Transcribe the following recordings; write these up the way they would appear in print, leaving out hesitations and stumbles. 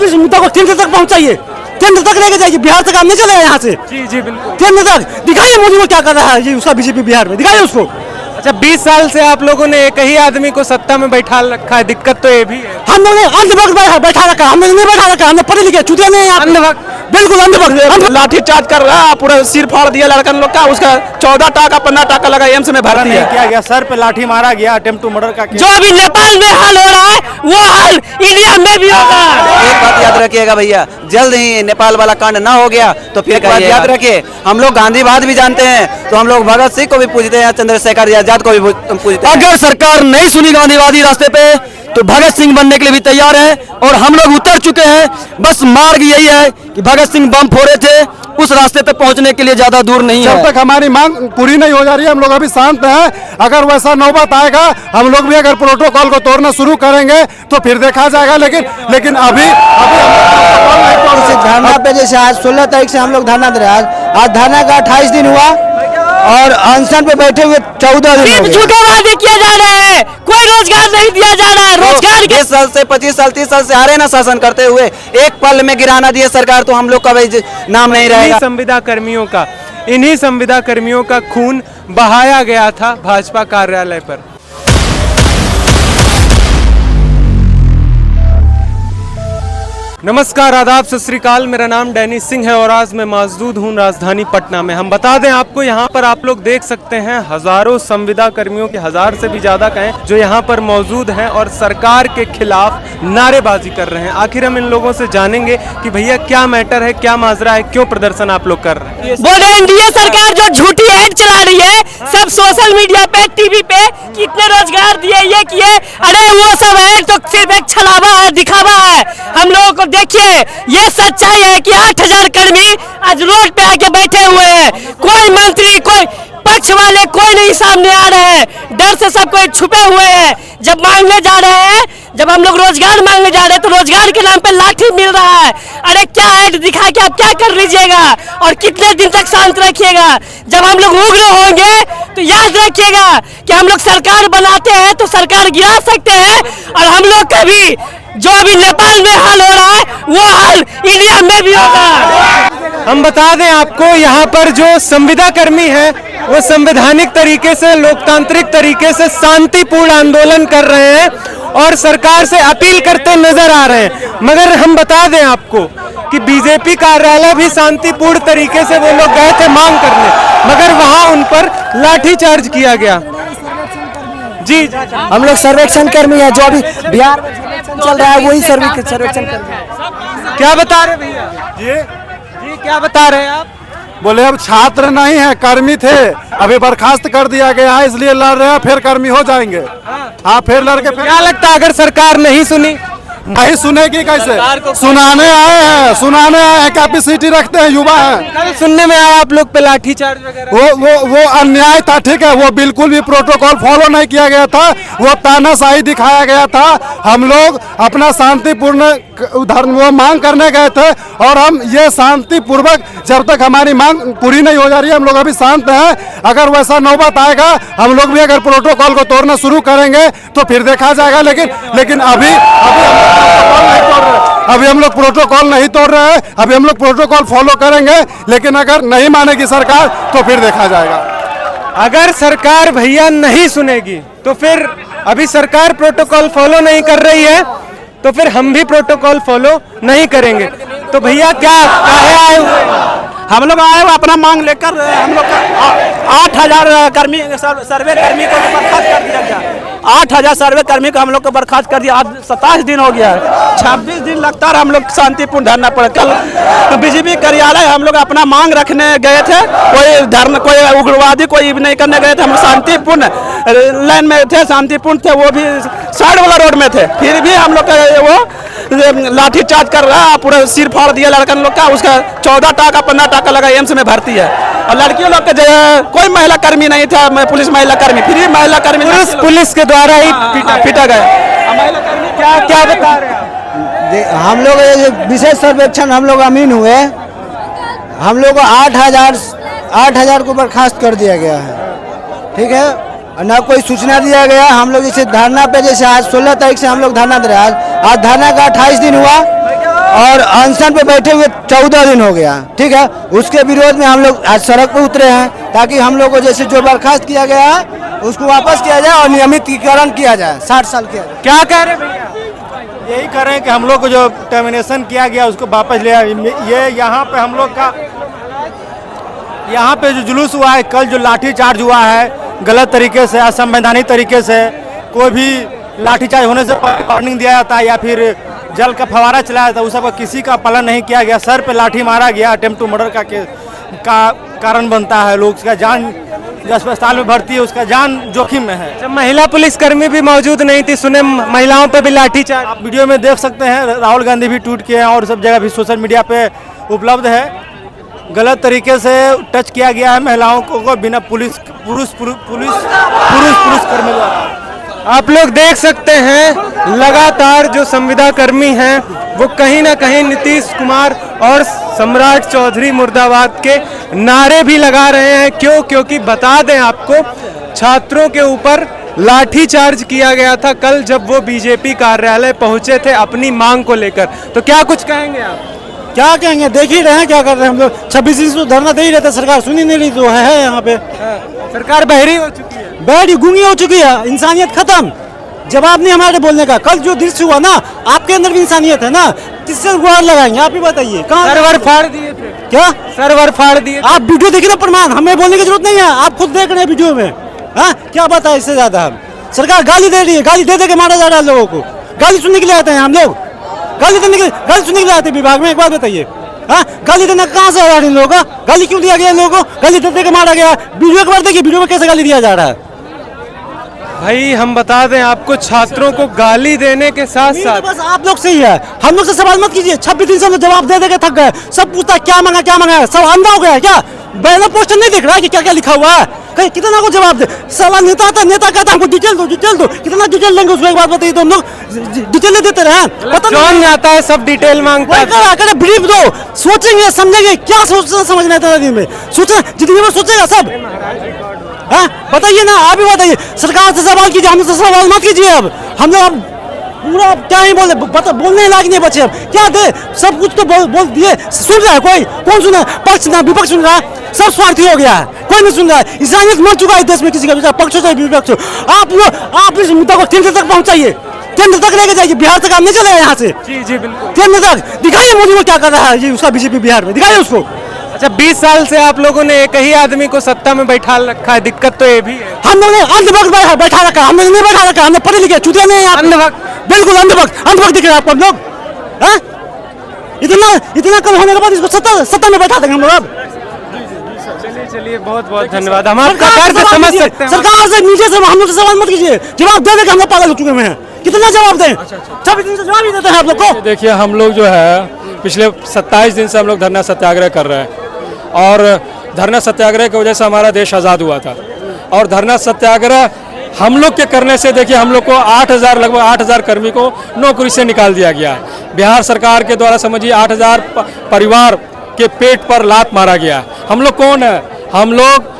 इस मुद्दा को केंद्र तक पहुंचाइए, केंद्र तक लेके जाइए। बिहार तक हम नहीं चले यहाँ से। जी जी बिल्कुल। केंद्र तक दिखाइए मोदी को क्या कर रहा है ये उसका बीजेपी बिहार में, दिखाइए उसको। अच्छा 20 साल से आप लोगों ने एक ही आदमी को सत्ता में बैठा रखा है, दिक्कत तो ये भी है। हम लोग ने अंधभक्त बैठा रखा, हमने नहीं बैठा रखा, हमने पढ़े लिखे चुतिया नहीं है। अंधभक्त, बिल्कुल अंधभक्त। लाठी चार्ज कर रहा है, पूरा सिर फाड़ दिया लड़कन लोग का। उसका 14 टाका 15 टाका लगा, एम्स में भर्ती है। क्या गया, सर पे लाठी मारा गया, अटेम्प्ट टू मर्डर का केस। जो अभी नेपाल में हाल हो रहा है वो हाल इंडिया में भी होगा। एक बात याद रखिएगा भैया, जल्द ही नेपाल वाला कांड ना हो गया तो फिर बात याद रखिए, हम लोग गांधीवाद भी जानते हैं तो हम लोग भगत सिंह को भी पूछते हैं, चंद्रशेखर आजाद को भी पूछते हैं। अगर सरकार नहीं सुनी गांधीवादी रास्ते पे तो भगत सिंह बनने के लिए भी तैयार है और हम लोग उतर चुके हैं। बस मार्ग यही है कि भगत सिंह बम फोड़े थे, उस रास्ते पे पहुंचने के लिए ज्यादा दूर नहीं है। जब तक हमारी मांग पूरी नहीं हो जा रही है हम लोग अभी शांत हैं। अगर वैसा नौबत आएगा हम लोग भी अगर प्रोटोकॉल को तोड़ना शुरू करेंगे तो फिर देखा जाएगा। लेकिन अभी धरना पे जैसे आज 16 तारीख से हम लोग धरना दे रहे हैं, आज धरना का 28 दिन हुआ और अनशन पे बैठे हुए 14 दिन। झूठे वादे किए जा रहे हैं, कोई रोजगार नहीं दिया जा रहा है। रोजगार 20 साल से 25 साल 30 साल से आ रहे ना शासन करते हुए, एक पल में गिराना दिए सरकार तो हम लोग का भाई नाम नहीं रहेगा। संविदा कर्मियों का, इन्हीं संविदा कर्मियों का खून बहाया गया था भाजपा कार्यालय पर। नमस्कार, आदाब, सत श्री अकाल। मेरा नाम डैनी सिंह है और आज मैं मौजूद हूँ राजधानी पटना में। हम बता दें आपको, यहाँ पर आप लोग देख सकते हैं हजारों संविदा कर्मियों के, 1000 से भी ज्यादा कहें, जो यहाँ पर मौजूद हैं और सरकार के खिलाफ नारेबाजी कर रहे हैं। आखिर हम इन लोगों से जानेंगे कि भैया क्या मैटर है, क्या माजरा है, क्यों प्रदर्शन आप लोग कर रहे हैं। बोले एनडीए सरकार जो झूठी ऐड चला रही है सब सोशल मीडिया पे, टीवी पे, कितने रोजगार दिए, ये किए। अरे वो सब ऐड तो सिर्फ एक छलावा है, दिखावा है। हम लोगों को देखिए, ये सच्चाई है कि 8000 कर्मी आज रोड पे आके बैठे हुए हैं। कोई मंत्री, कोई पक्ष वाले, कोई नहीं सामने आ रहे हैं। डर से सब कोई छुपे हुए हैं। जब मांगने जा रहे हैं, जब हम लोग रोजगार मांगने जा रहे हैं तो रोजगार के नाम पे लाठी मिल रहा है। अरे क्या ऐड दिखा के आप क्या कर लीजिएगा और कितने दिन तक शांत रखिएगा। जब हम लोग उग्र होंगे तो याद रखिएगा कि हम लोग सरकार बनाते हैं तो सरकार गिरा सकते हैं, और हम लोग का भी जो अभी नेपाल में हाल हो रहा है वो हाल इंडिया में भी होगा। हम बता दें आपको, यहाँ पर जो संविदा कर्मी हैं वो संवैधानिक तरीके से, लोकतांत्रिक तरीके से शांतिपूर्ण आंदोलन कर रहे हैं और सरकार से अपील करते नजर आ रहे हैं। मगर हम बता दें आपको कि बीजेपी कार्यालय भी शांतिपूर्ण तरीके से वो लोग गए थे मांग करने, मगर वहां उन पर लाठीचार्ज किया गया। जी हम लोग सर्वेक्षण कर्मी है, जो अभी बिहार में चल रहा है वही सर्वेक्षण कर्मी। क्या बता रहे भैया जी क्या बता रहे हैं आप? बोले अब छात्र नहीं है, कर्मी थे, अभी बर्खास्त कर दिया गया है, इसलिए लड़ रहे हैं, फिर कर्मी हो जाएंगे। हाँ फिर लड़के। क्या लगता है अगर सरकार नहीं सुनी? नहीं सुनेगी कैसे? सुनाने आए हैं, कैपेसिटी रखते हैं, युवा हैं। कल सुनने में आया आप लोग पे लाठीचार्ज वगैरह। वो अन्याय था, ठीक है, वो बिल्कुल भी प्रोटोकॉल फॉलो नहीं किया गया था, वो तानाशाही दिखाया गया था। हम लोग अपना शांतिपूर्ण धर्म वो मांग करने गए थे और हम ये शांतिपूर्वक, जब तक हमारी मांग पूरी नहीं हो जा रही है हम लोग अभी शांत हैं। अगर वैसा नौबत आएगा हम लोग भी अगर प्रोटोकॉल को तोड़ना शुरू करेंगे तो फिर देखा जाएगा। लेकिन अभी हम लोग प्रोटोकॉल नहीं तोड़ रहे हैं, अभी हम लोग प्रोटोकॉल फॉलो करेंगे। लेकिन अगर नहीं मानेगी सरकार तो फिर देखा जाएगा। अगर सरकार भैया नहीं सुनेगी तो फिर, अभी सरकार प्रोटोकॉल फॉलो नहीं कर रही है तो फिर हम भी प्रोटोकॉल फॉलो नहीं करेंगे। तो भैया क्या आए हुए? हम लोग आए हुए अपना मांग लेकर। हम लोग 8000 कर्मी, सर्वे कर्मी को बर्खास्त कर दिया गया। 8000 सर्वे कर्मी को हम लोग को बर्खास्त कर दिया। आज 27 दिन हो गया है, 26 दिन लगातार हम लोग शांतिपूर्ण धरना पड़ा। कल तो बीजेपी कार्यालय हम लोग अपना मांग रखने गए थे, कोई उग्रवादी कोई नहीं करने गए थे। हम शांतिपूर्ण लाइन में थे, शांतिपूर्ण थे, वो भी साइड वाला रोड में थे, फिर भी हम लोग वो लाठी चार्ज कर रहा है, पूरा सिर फाड़ दिया लड़कन लोग का। उसका 14 टाका 15 टाका लगा, एम्स में भर्ती है। और लड़कियों लोग के कोई महिला कर्मी नहीं था, पुलिस महिला कर्मी, फिर महिला कर्मी पुलिस के द्वारा ही पीटा गया। महिला कर्मी क्या बता रहे हैं? हम लोग विशेष सर्वेक्षण हम लोग अमीन हुए, हम लोग को 8000 को बर्खास्त कर दिया गया है, ठीक है। ना कोई सूचना दिया गया। हम लोग इसे धरना पे जैसे आज 16 तारीख से हम लोग धरना दे रहे हैं, आज धरना का 28 दिन हुआ अनशन पे बैठे हुए 14 दिन हो गया, ठीक है। उसके विरोध में हम लोग आज सड़क पर उतरे हैं ताकि हम लोग को जैसे जो बर्खास्त किया गया है उसको वापस किया जाए और नियमितीकरण किया जाए, 60 साल किया जाए। क्या कह रहे हैं भैया? यही कर रहे हैं कि हम लोग को जो टर्मिनेशन किया गया उसको वापस ले आए। ये यहाँ पे हम लोग का यहाँ पे जो जुलूस हुआ है, कल जो लाठीचार्ज हुआ है गलत तरीके से, असंवैधानिक तरीके से, कोई भी लाठीचार्ज होने से वार्निंग दिया जाता है या फिर जल का फवारा चलाया जाता है, उस सब किसी का पालन नहीं किया गया। सर पे लाठी मारा गया, अटेम्प्ट टू मर्डर का कारण बनता है। लोग उसका जान जो अस्पताल में भर्ती है उसका जान जोखिम में है। जब महिला पुलिसकर्मी भी मौजूद नहीं थी, सुने महिलाओं पे भी लाठीचार्ज। आप वीडियो में देख सकते हैं, राहुल गांधी भी ट्वीट किए हैं और सब जगह भी सोशल मीडिया पे उपलब्ध है। गलत तरीके से टच किया गया है महिलाओं को बिना पुलिस कर्मी द्वारा। आप लोग देख सकते हैं लगातार जो संविदा कर्मी हैं वो कहीं ना कहीं नीतीश कुमार और सम्राट चौधरी मुर्दाबाद के नारे भी लगा रहे हैं। क्यों? क्योंकि बता दें आपको, छात्रों के ऊपर लाठीचार्ज किया गया था कल जब वो बीजेपी कार्यालय पहुंचे थे अपनी मांग को लेकर। तो क्या कुछ कहेंगे आप? क्या कहेंगे, देख ही रहे हैं क्या कर रहे हैं हम लोग। 26 दिन से धरना दे ही रहता, सरकार सुनी नहीं रही तो है यहाँ पे। सरकार बहरी हो चुकी है, बैठ गूंगी हो चुकी है, इंसानियत खत्म। जवाब नहीं हमारे बोलने का। कल जो दृश्य हुआ ना, आपके अंदर भी इंसानियत है ना, किससे गुहार लगाएंगे आप ही बताइए। कहाँ सर्वर फाड़ दिए थे, क्या सर्वर फाड़ दिए? आप वीडियो देखिए ना, प्रमाण, हमें बोलने की जरूरत नहीं है, आप खुद देख रहे हैं वीडियो में। हाँ, क्या बताए इससे ज्यादा हम। सरकार गाली दे रही है, गाली दे दे के मारा जा रहा है लोगों को। गाली सुनने के लिए आते हैं हम लोग, गाली सुनने के लिए आते हैं विभाग में। एक बात बताइए, हाँ, गाली देना कहाँ से आ रहा है इन लोगों का? गाली क्यों दिया गया इन लोगों को? गाली दे के मारा गया। वीडियो एक बार देखिए, वीडियो में कैसे गाली दिया जा रहा है। भाई हम बता दें आपको, छात्रों को गाली देने के साथ साथ बस आप लोग सही है, हम लोग से सवाल मत कीजिए। 26 दिन से हम लोग जवाब दे के थक गए। सब पूछता है क्या मांगा क्या मांगा, सब अंधा हो गया है क्या? बैनर पोस्टर नहीं दिख रहा है कि क्या क्या लिखा हुआ है? कहीं कितना को जवाब दे। सवाल नेता आता है, नेता कहता है हमको डिटेल दो, डिटेल दो। कितना डिटेल लेंगे उसको एक बात बताइए तो हम लोग डिटेल नहीं देते रहे। पता कौन आता है, सब डिटेल मांगता है। ब्रीफ दो, सोचेंगे समझेंगे, क्या सोचना समझना है 13 दिन में? सोचना जिंदगी में सोचेगा सब। हाँ, बताइए ना, आप ही बताइए। सरकार से सवाल कीजिए, हमसे सवाल मत कीजिए। अब हम लोग अब पूरा क्या ही बोले, बोलने लायक नहीं बचे। अब क्या दे, सब कुछ तो बोल दिए। सुन रहा है कोई? कौन सुन रहा है? पक्ष ना विपक्ष सुन रहा है, सब स्वार्थी हो गया है, कोई नहीं सुन रहा है। इंसानियत मर चुका है देश में, किसी का पक्ष हो चाहे विपक्ष हो। आप इस मुद्दा को केंद्र तक पहुंचाइए, केंद्र तक लेके जाइए। बिहार तक आप नहीं चले यहाँ से। जी जी बिल्कुल, केंद्र तक दिखाइए मोदी को क्या कर रहा है, ये उसका बीजेपी बिहार में, दिखाइए उसको। अच्छा, 20 साल से आप लोगों ने एक ही आदमी को सत्ता में बैठा रखा है, दिक्कत तो ये भी है। हम लोग ने अंधभक्त बैठा रखा, हमने नहीं बैठा रखा, हमने पढ़े लिखे चुतिया नहीं। अंधभक्त, बिल्कुल अंधभक्त दिख रहे हैं आपको हम लोग। हाँ? इतना कम होने के बाद इसको सत्ता में बैठा देंगे हम लोग। अब चलिए बहुत बहुत धन्यवाद। हम आपका दर्द समझ सकते हैं। सरकार से नीचे से हम लोग से सवाल मत कीजिए, जवाब दे के हम लोग पागल हो चुके हैं। कितना जवाब दें? 26 दिन से जवाब ही देते हैं आप लोग को। देखिए, हम लोग जो है पिछले 27 दिन से हम लोग धरना सत्याग्रह कर रहे हैं और धरना सत्याग्रह की वजह से हमारा देश आज़ाद हुआ था। और धरना सत्याग्रह हम लोग के करने से देखिए हम लोग को 8,000 लगभग 8,000 कर्मी को नौकरी से निकाल दिया गया है। बिहार सरकार के द्वारा समझिए 8,000 परिवार के पेट पर लात मारा गया। हम लोग कौन है? हम लोग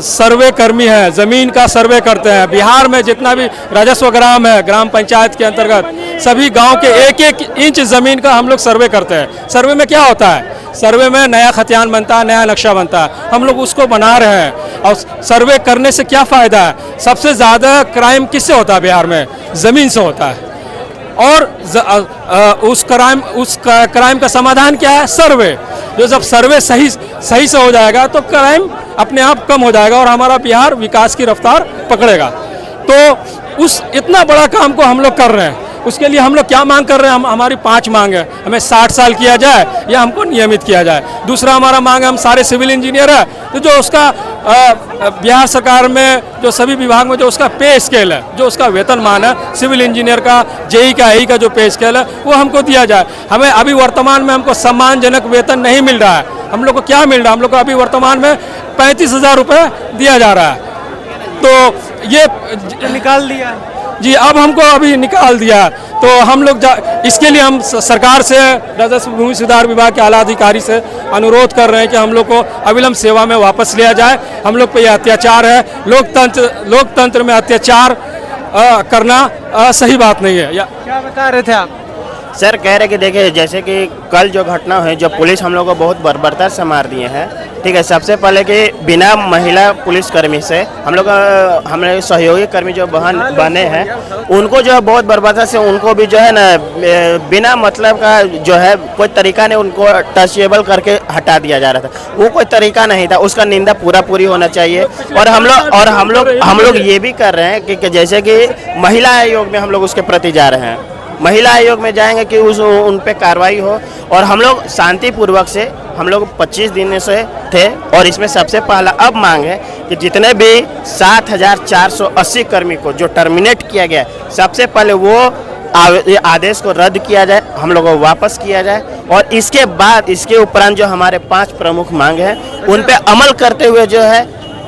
सर्वे कर्मी हैं, ज़मीन का सर्वे करते हैं। बिहार में जितना भी राजस्व ग्राम है, ग्राम पंचायत के अंतर्गत सभी गांव के एक एक इंच ज़मीन का हम लोग सर्वे करते हैं। सर्वे में क्या होता है? सर्वे में नया खतियान बनता है, नया नक्शा बनता है, हम लोग उसको बना रहे हैं। और सर्वे करने से क्या फ़ायदा है? सबसे ज़्यादा क्राइम किससे होता है बिहार में? ज़मीन से होता है। और उस क्राइम का समाधान क्या है? सर्वे। जो जब सर्वे सही से हो जाएगा तो क्राइम अपने आप कम हो जाएगा और हमारा बिहार विकास की रफ्तार पकड़ेगा। तो उस इतना बड़ा काम को हम लोग कर रहे हैं। उसके लिए हम लोग क्या मांग कर रहे हैं? हमारी 5 मांग है। हमें 60 साल किया जाए या हमको नियमित किया जाए। दूसरा हमारा मांग है, हम सारे सिविल इंजीनियर है तो जो उसका बिहार सरकार में जो सभी विभाग में जो उसका पे स्केल है, जो उसका वेतनमान है, सिविल इंजीनियर का, जेई का, एई का जो पे स्केल है वो हमको दिया जाए। हमें अभी वर्तमान में हमको सम्मानजनक वेतन नहीं मिल रहा है। हम लोग को क्या मिल रहा है? हम लोग को अभी वर्तमान में 35,000 रुपये दिया जा रहा है। तो ये निकाल दिया जी, अब हमको अभी निकाल दिया। तो हम लोग इसके लिए हम सरकार से, राजस्व भूमि सुधार विभाग के आला अधिकारी से अनुरोध कर रहे हैं कि हम लोग को अविलंब सेवा में वापस लिया जाए। हम लोग पे यह अत्याचार है। लोकतंत्र में अत्याचार करना सही बात नहीं है। क्या बता रहे थे आप? सर कह रहे कि देखिए जैसे कि कल जो घटना हुई, जो पुलिस हम लोग को बहुत बर्बरता से मार दिए हैं, ठीक है। सबसे पहले कि बिना महिला पुलिसकर्मी से हम लोग हमारे सहयोगी कर्मी जो बने हैं उनको जो है बहुत बर्बरता से उनको भी जो है ना बिना मतलब का जो है कोई तरीका नहीं, उनको टचेबल करके हटा दिया जा रहा था। वो कोई तरीका नहीं था, उसका निंदा पूरी होना चाहिए। और हम लोग ये भी कर रहे हैं कि जैसे कि महिला आयोग में हम लोग उसके प्रति जा रहे हैं, महिला आयोग में जाएंगे कि उन पे कार्रवाई हो। और हम लोग शांतिपूर्वक से हम लोग 25 दिन से थे और इसमें सबसे पहला अब मांग है कि जितने भी 7,480 कर्मी को जो टर्मिनेट किया गया सबसे पहले वो आदेश को रद्द किया जाए, हम लोगों को वापस किया जाए। और इसके बाद इसके उपरांत जो हमारे 5 प्रमुख मांग हैं उन पे अमल करते हुए जो है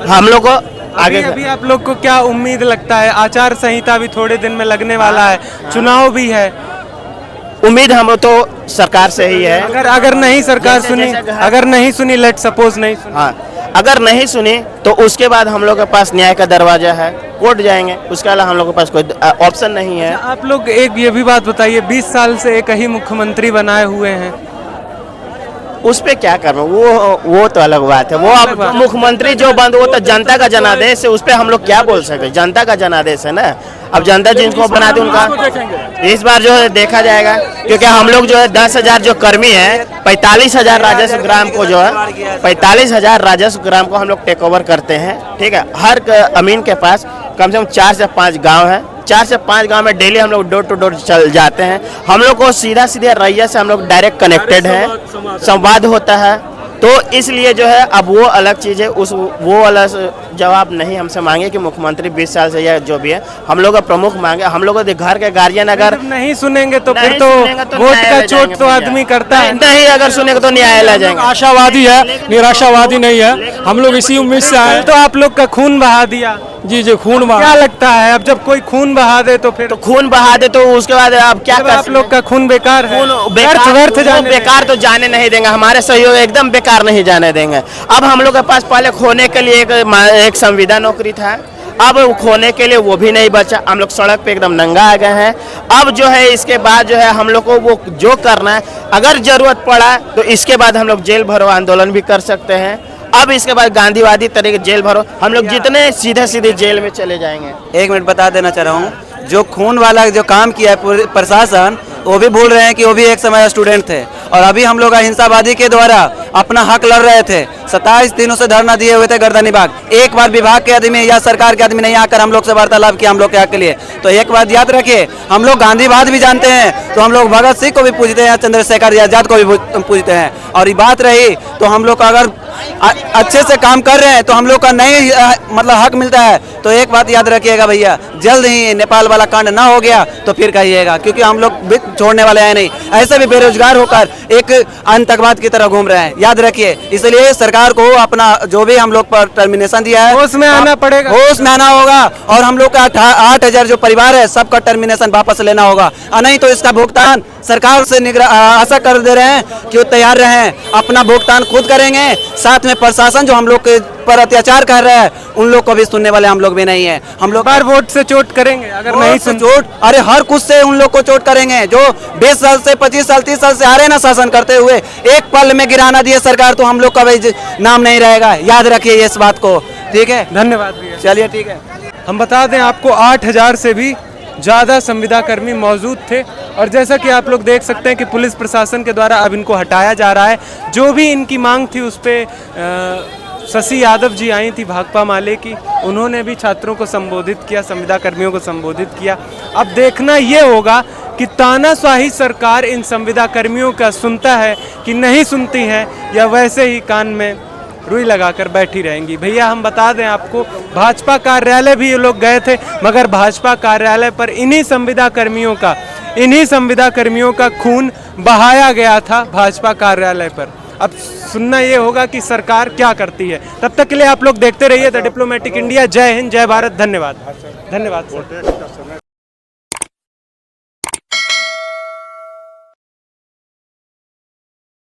हम लोग को आगे। अभी आप लोग को क्या उम्मीद लगता है? आचार संहिता भी थोड़े दिन में लगने वाला है, चुनाव भी है, उम्मीद हम तो सरकार से ही है। अगर नहीं सरकार सुनी, अगर नहीं सुनी, लेट सपोज नहीं सुनी, हाँ अगर नहीं सुनी तो उसके बाद हम लोग के पास न्याय का दरवाजा है, कोर्ट जाएंगे, उसके अलावा हम लोग के पास कोई ऑप्शन नहीं है। आप लोग एक ये भी बात बताइए, 20 साल से एक ही मुख्यमंत्री बनाए हुए हैं, उस पे क्या करना, वो तो अलग बात है। वो अब मुख्यमंत्री जो बंद, वो तो जनता का जनादेश है, उस पे हम लोग क्या बोल सकते हैं, जनता का जनादेश है ना। अब जनता जिनको बनाते उनका इस बार जो है देखा जाएगा, क्योंकि हम लोग जो है 10,000 जो कर्मी है 45,000 राजस्व ग्राम को जो है 45,000 राजस्व ग्राम को हम लोग टेक ओवर करते हैं, ठीक है। हर अमीन के पास कम से कम 4 से 5 गाँव है, 4 से 5 गांव में डेली हम लोग डोर टू डोर चल जाते हैं। हम लोग को सीधा रैया से हम लोग डायरेक्ट कनेक्टेड हैं, संवाद होता है। तो इसलिए जो है अब वो अलग चीज़ है, वो वाला जवाब नहीं हमसे मांगे कि मुख्यमंत्री 20 साल से या जो भी है। हम लोग का प्रमुख मांगे, हम लोग घर के गार्जियन अगर नहीं सुनेंगे तो फिर तो वोट का चोट तो आदमी करता है, नहीं अगर सुनेंगे तो न्यायालय जाएंगे। आशावादी है, निराशावादी नहीं है। हम लोग इसी उम्मीद से आए। तो आप लोग का खून बहा दिया। जी खून बहा। क्या लगता है अब जब कोई खून बहा दे तो फिर खून बहा दे तो उसके बाद अब क्या कर, आप लोग का खून बेकार है, बेकार तो जाने नहीं देंगे, हमारे सहयोग एकदम बेकार नहीं जाने देंगे। अब हम लोग के पास पहले खोने के लिए एक संविदा नौकरी था, अब खोने के लिए वो भी नहीं बचा। हम लोग सड़क पे एकदम नंगा आ गए हैं। अब जो है इसके बाद जो है हम लोग को वो जो करना है, अगर जरूरत पड़ा तो इसके बाद हम लोग जेल भरो आंदोलन भी कर सकते हैं। अब इसके बाद गांधीवादी तरीके जेल भरो, हम लोग जितने सीधे जेल में चले जाएंगे। 1 मिनट बता देना चाह रहा हूँ, जो खून वाला जो काम किया है प्रशासन, वो भी बोल रहे हैं कि वो भी एक समय स्टूडेंट थे और अभी हम लोग अहिंसावादी के द्वारा अपना हक लड़ रहे थे। 27 दिनों से धरना दिए हुए थे गर्दनी बाग। एक बार विभाग के आदमी या सरकार के आदमी नहीं आकर हम लोग से वार्तालाप किया हम लोग के हक के लिए। तो एक बात याद रखिए, हम लोग गांधीवाद भी जानते हैं, तो हम लोग भगत सिंह को भी पूजते हैं, चंद्रशेखर आजाद को भी पूजते हैं। और ये बात रही तो हम लोग अगर अच्छे से काम कर रहे हैं तो हम लोग का नहीं मतलब हक मिलता है। तो एक बात याद रखिएगा भैया, जल्द ही नेपाल वाला कांड ना हो गया तो फिर कहिएगा, क्योंकि हम लोग भी छोड़ने वाले हैं नहीं। ऐसे भी बेरोजगार होकर एक आतंकवाद की तरह घूम रहे हैं, याद रखिए। इसलिए सरकार को अपना जो भी हम लोग पर टर्मिनेशन दिया है होश में आना पड़ेगा, होश में आना होगा। और हम लोग का 8,000 जो परिवार है सबका टर्मिनेशन वापस लेना होगा, नहीं तो इसका भुगतान सरकार से आशा कर दे रहे हैं कि वो तैयार रहें, अपना भुगतान खुद करेंगे। साथ में प्रशासन जो हम लोग के पर अत्याचार कर रहा है उन लोग को भी सुनने वाले हम लोग भी नहीं है। हम लोग बार वोट से चोट करेंगे, अगर नहीं सुन चोट, अरे हर कुछ से उन लोग को चोट करेंगे। जो 20 साल से 25 साल 30 साल से आ रहे हैं ना शासन करते हुए, एक पल में गिराना दिए सरकार तो हम लोग का भी नाम नहीं रहेगा। याद रखिए इस बात को, ठीक है। धन्यवाद भैया। चलिए ठीक है। हम बता दें आपको 8,000 से भी ज़्यादा संविदा कर्मी मौजूद थे और जैसा कि आप लोग देख सकते हैं कि पुलिस प्रशासन के द्वारा अब इनको हटाया जा रहा है। जो भी इनकी मांग थी उस पर शशि यादव जी आई थी भाकपा माले की, उन्होंने भी छात्रों को संबोधित किया, संविदा कर्मियों को संबोधित किया। अब देखना ये होगा कि तानाशाही सरकार इन संविदा कर्मियों का सुनता है कि नहीं सुनती है, या वैसे ही कान में रुई लगाकर बैठी रहेंगी। भैया हम बता दें आपको, भाजपा कार्यालय भी ये लोग गए थे, मगर भाजपा कार्यालय पर इन्हीं संविदा कर्मियों का खून बहाया गया था भाजपा कार्यालय पर। अब सुनना ये होगा कि सरकार क्या करती है। तब तक के लिए आप लोग देखते रहिए द डिप्लोमेटिक इंडिया। जय हिंद, जय भारत, धन्यवाद।